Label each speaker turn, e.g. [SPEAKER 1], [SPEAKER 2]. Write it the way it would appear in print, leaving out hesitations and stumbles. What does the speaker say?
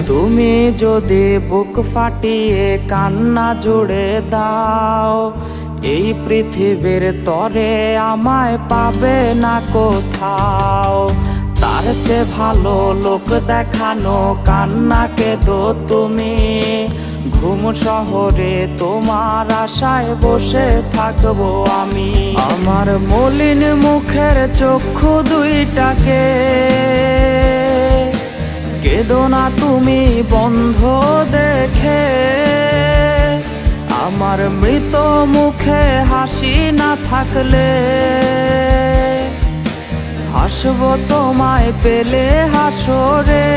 [SPEAKER 1] তুমি যদি বুক ফাটিয়ে কান্না জুড়ে দাও, এই পৃথিবীর তরে আমায় পাবে না কোথাও। তার চেয়ে ভালো লোক দেখানো কান্নাকে দো তুমি। ঘুম শহরে তোমার আশায় বসে থাকবো আমি। আমার মলিন মুখের চক্ষু দুইটাকে কেঁদো না তুমি বন্ধ দেখে। আমার মৃত মুখে হাসি না থাকলে হাসবো তোমায় পেলে হাসরে।